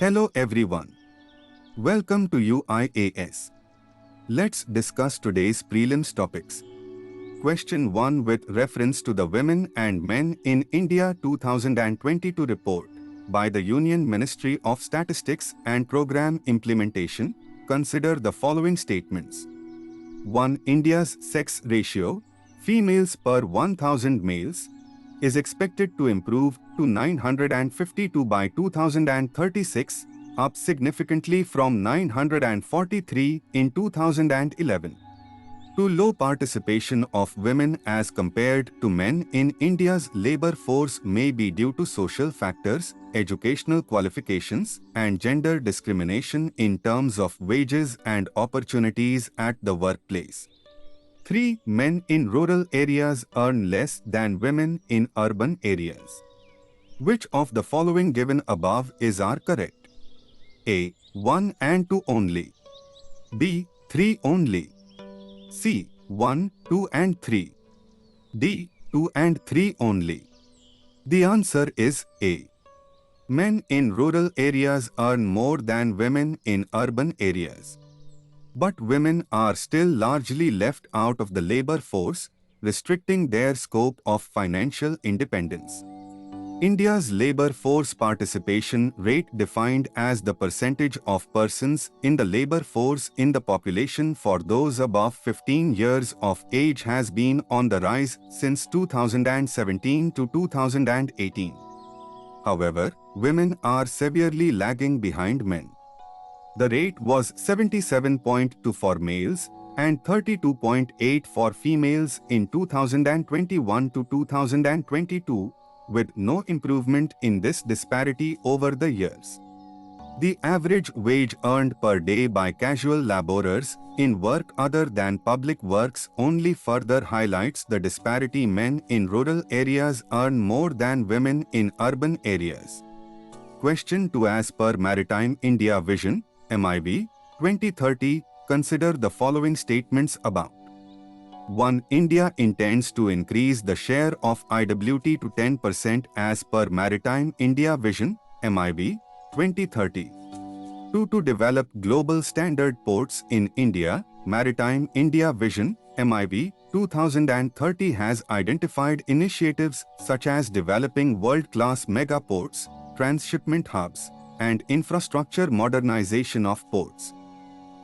Hello everyone. Welcome to UIAS. Let's discuss today's prelims topics. Question 1 with reference to the Women and Men in India 2022 report by the Union Ministry of Statistics and Program Implementation. Consider the following statements. 1. India's sex ratio, females per 1000 males, is expected to improve to 952 by 2036, up significantly from 943 in 2011. 2. Low participation of women as compared to men in India's labor force may be due to social factors, educational qualifications, and gender discrimination in terms of wages and opportunities at the workplace. 3. Men in rural areas earn less than women in urban areas. Which of the following given above are correct? A. 1 and 2 only. B. 3 only. C. 1, 2 and 3. D. 2 and 3 only. The answer is A. Men in rural areas earn more than women in urban areas. But women are still largely left out of the labor force, restricting their scope of financial independence. India's labor force participation rate, defined as the percentage of persons in the labor force in the population for those above 15 years of age, has been on the rise since 2017 to 2018. However, women are severely lagging behind men. The rate was 77.2 for males and 32.8 for females in 2021 to 2022, with no improvement in this disparity over the years. The average wage earned per day by casual laborers in work other than public works only further highlights the disparity. Men in rural areas earn more than women in urban areas. Question 2. As per Maritime India Vision (MIV) 2030, consider the following statements about. 1. India intends to increase the share of IWT to 10% as per Maritime India Vision (MIV) 2030. 2. To develop global standard ports in India, Maritime India Vision (MIV) 2030 has identified initiatives such as developing world-class mega ports, transshipment hubs, and infrastructure modernization of ports.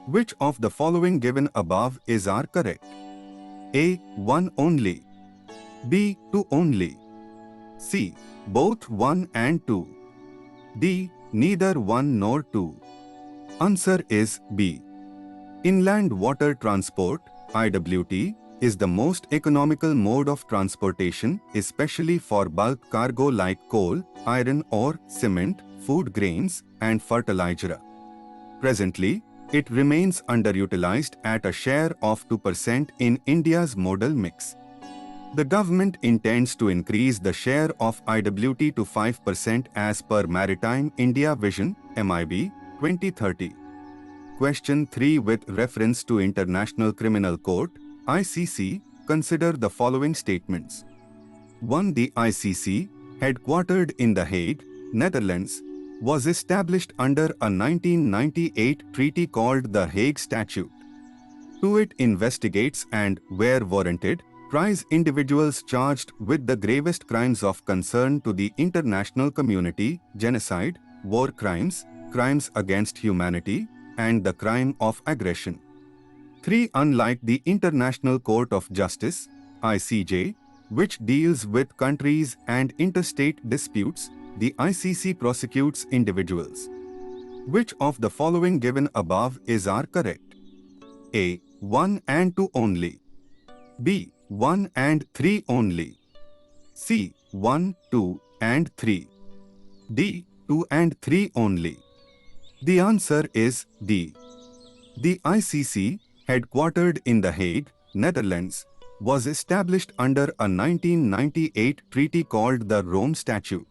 Which of the following given above are correct? A. 1 only. B. 2 only. C. Both 1 and 2. D. Neither 1 nor 2. Answer is B. Inland water transport (IWT) is the most economical mode of transportation, especially for bulk cargo like coal, iron ore, cement, food grains, and fertilizer. Presently, it remains underutilized at a share of 2% in India's modal mix. The government intends to increase the share of IWT to 5% as per Maritime India Vision (MIV) 2030. Question 3. With reference to International Criminal Court (ICC), consider the following statements. 1. The ICC, headquartered in The Hague, Netherlands, was established under a 1998 treaty called the Hague Statute. 2. It investigates and, where warranted, tries individuals charged with the gravest crimes of concern to the international community: genocide, war crimes, crimes against humanity, and the crime of aggression. 3. Unlike the International Court of Justice (ICJ), which deals with countries and interstate disputes, the ICC prosecutes individuals. Which of the following given above are correct? A. 1 and 2 only. B. 1 and 3 only. C. 1, 2, and 3. D. 2 and 3 only. The answer is D. The ICC, headquartered in The Hague, Netherlands, was established under a 1998 treaty called the Rome Statute.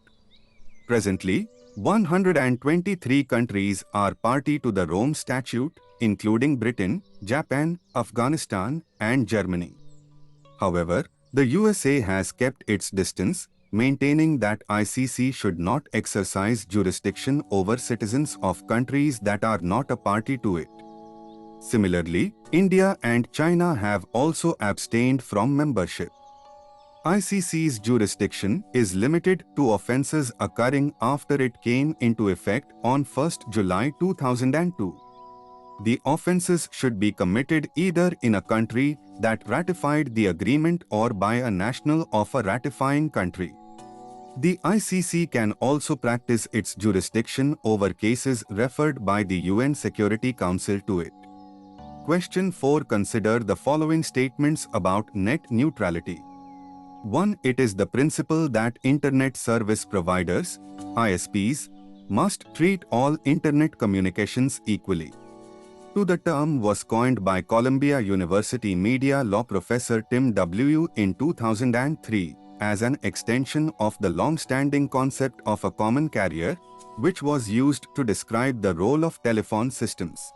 Presently, 123 countries are party to the Rome Statute, including Britain, Japan, Afghanistan, and Germany. However, the USA has kept its distance, maintaining that ICC should not exercise jurisdiction over citizens of countries that are not a party to it. Similarly, India and China have also abstained from membership. ICC's jurisdiction is limited to offences occurring after it came into effect on 1 July 2002. The offences should be committed either in a country that ratified the agreement or by a national of a ratifying country. The ICC can also practice its jurisdiction over cases referred by the UN Security Council to it. Question 4. Consider the following statements about net neutrality. 1. It is the principle that Internet service providers, ISPs, must treat all Internet communications equally. 2. The term was coined by Columbia University media law professor Tim W. in 2003 as an extension of the long-standing concept of a common carrier, which was used to describe the role of telephone systems.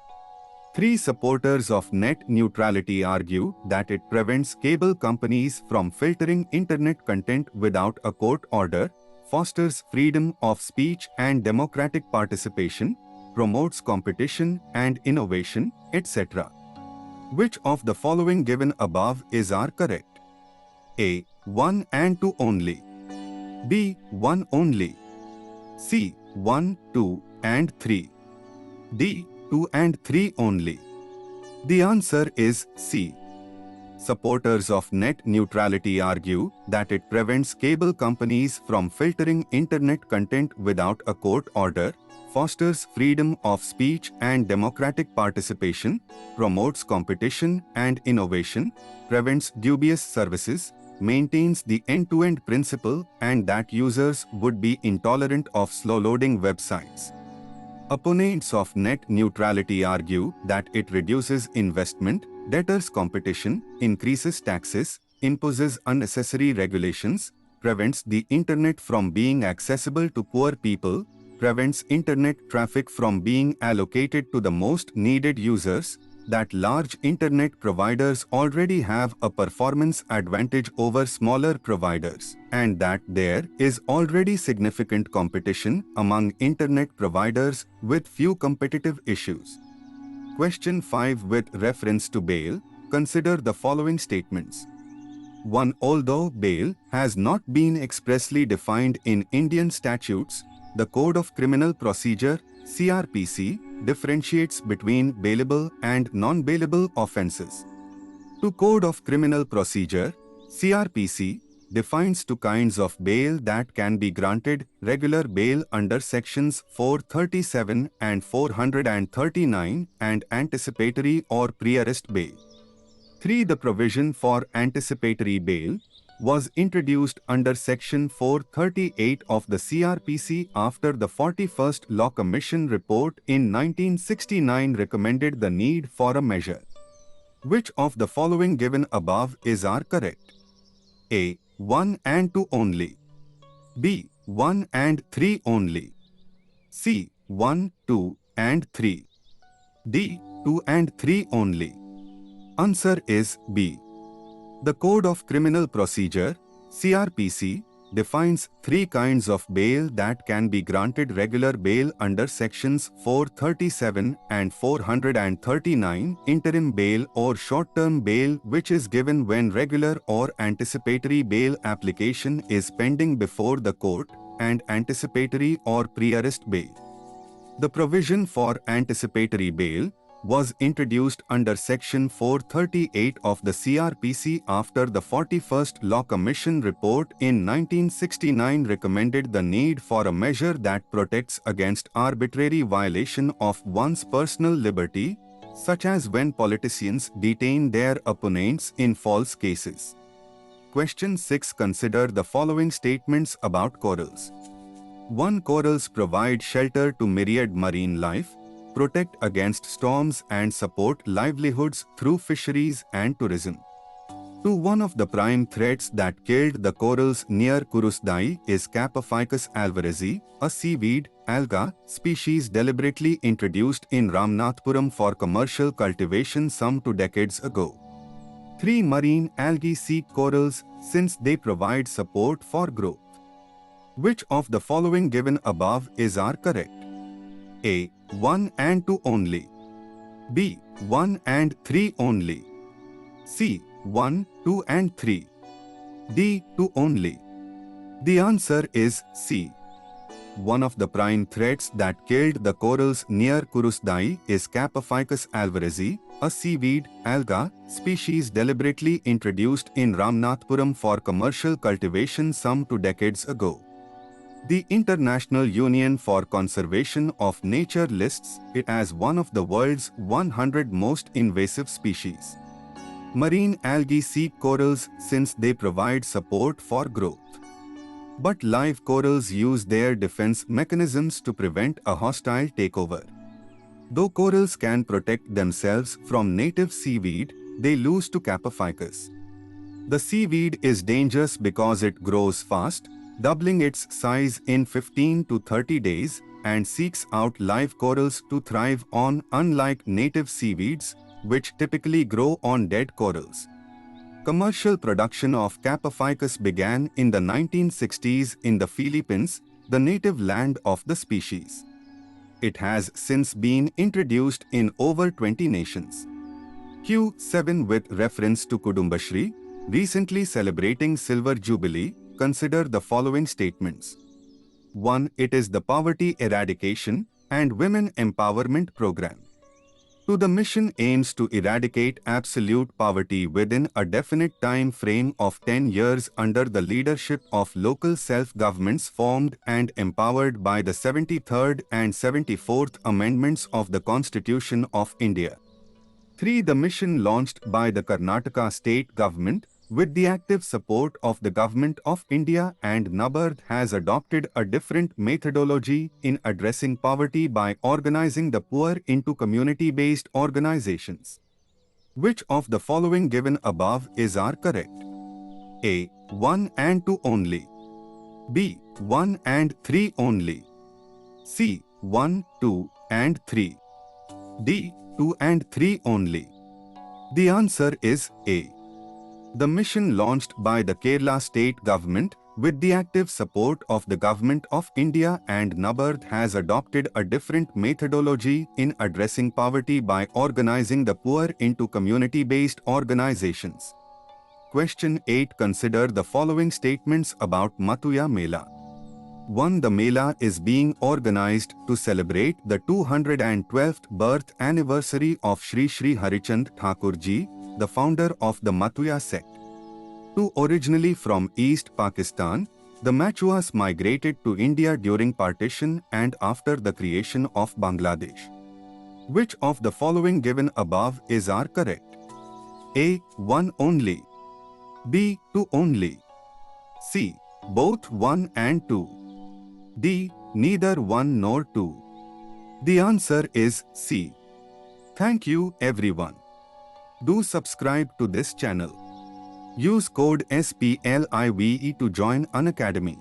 3. Supporters of net neutrality argue that it prevents cable companies from filtering Internet content without a court order, fosters freedom of speech and democratic participation, promotes competition and innovation, etc. Which of the following given above are correct? A. 1 and 2 only. B. 1 only. C. 1, 2, and 3. D. 2 and 3 only. The answer is C. Supporters of net neutrality argue that it prevents cable companies from filtering Internet content without a court order, fosters freedom of speech and democratic participation, promotes competition and innovation, prevents dubious services, maintains the end-to-end principle, and that users would be intolerant of slow-loading websites. Opponents of net neutrality argue that it reduces investment, deters competition, increases taxes, imposes unnecessary regulations, prevents the Internet from being accessible to poor people, prevents Internet traffic from being allocated to the most needed users, that large Internet providers already have a performance advantage over smaller providers, and that there is already significant competition among Internet providers with few competitive issues. Question 5. With reference to bail, consider the following statements. 1. Although bail has not been expressly defined in Indian statutes, the Code of Criminal Procedure (CRPC) differentiates between bailable and non-bailable offences. 2. Code of Criminal Procedure (CRPC) defines two kinds of bail that can be granted: regular bail under sections 437 and 439 and anticipatory or pre-arrest bail. 3. The provision for anticipatory bail was introduced under Section 438 of the CRPC after the 41st Law Commission report in 1969 recommended the need for a measure. Which of the following given above are correct? A. 1 and 2 only. B. 1 and 3 only. C. 1, 2, and 3. D. 2 and 3 only. Answer is B. The Code of Criminal Procedure (CRPC) defines three kinds of bail that can be granted: regular bail under sections 437 and 439, interim bail or short-term bail which is given when regular or anticipatory bail application is pending before the court, and anticipatory or pre-arrest bail. The provision for anticipatory bail was introduced under Section 438 of the CRPC after the 41st Law Commission report in 1969 recommended the need for a measure that protects against arbitrary violation of one's personal liberty, such as when politicians detain their opponents in false cases. Question 6. Consider the following statements about corals. 1. Corals provide shelter to myriad marine life, protect against storms and support livelihoods through fisheries and tourism. 2. One of the prime threats that killed the corals near Kurusdai is Capophycus alvarezi, a seaweed, alga, species deliberately introduced in Ramnathpuram for commercial cultivation some 2 decades ago. 3. Marine algae seek corals since they provide support for growth. Which of the following given above is are correct? A. 1 and 2 only. B. 1 and 3 only. C. 1, 2 and 3. D. 2 only. The answer is C. One of the prime threats that killed the corals near Kurusdai is Capophycus alvarezi, a seaweed alga species deliberately introduced in Ramnathpuram for commercial cultivation some 2 decades ago. The International Union for Conservation of Nature lists it as one of the world's 100 most invasive species. Marine algae seek corals since they provide support for growth. But live corals use their defense mechanisms to prevent a hostile takeover. Though corals can protect themselves from native seaweed, they lose to Capophycus. The seaweed is dangerous because it grows fast, doubling its size in 15 to 30 days, and seeks out live corals to thrive on, unlike native seaweeds, which typically grow on dead corals. Commercial production of Capophycus began in the 1960s in the Philippines, the native land of the species. It has since been introduced in over 20 nations. Q7 with reference to Kudumbashri, recently celebrating Silver Jubilee, consider the following statements. 1. It is the poverty eradication and women empowerment program. 2. The mission aims to eradicate absolute poverty within a definite time frame of 10 years under the leadership of local self-governments formed and empowered by the 73rd and 74th Amendments of the Constitution of India. 3. The mission launched by the Karnataka state government with the active support of the Government of India and NABARD has adopted a different methodology in addressing poverty by organizing the poor into community-based organizations. Which of the following given above is are correct? A. 1 and 2 only. B. 1 and 3 only. C. 1, 2 and 3. D. 2 and 3 only. The answer is A. The mission launched by the Kerala state government with the active support of the Government of India and NABARD has adopted a different methodology in addressing poverty by organizing the poor into community-based organizations. Question 8. Consider the following statements about matua mela. 1. The mela is being organized to celebrate the 212th birth anniversary of Sri Sri Harichand Thakurji, the founder of the Matua sect. 2. Originally from East Pakistan, the Matuas migrated to India during partition and after the creation of Bangladesh. Which of the following given above is are correct? A. 1 only. B. 2 only. C. Both 1 and 2. D. Neither 1 nor 2. The answer is C. Thank you everyone. Do subscribe to this channel. Use code SPLIVE to join Unacademy.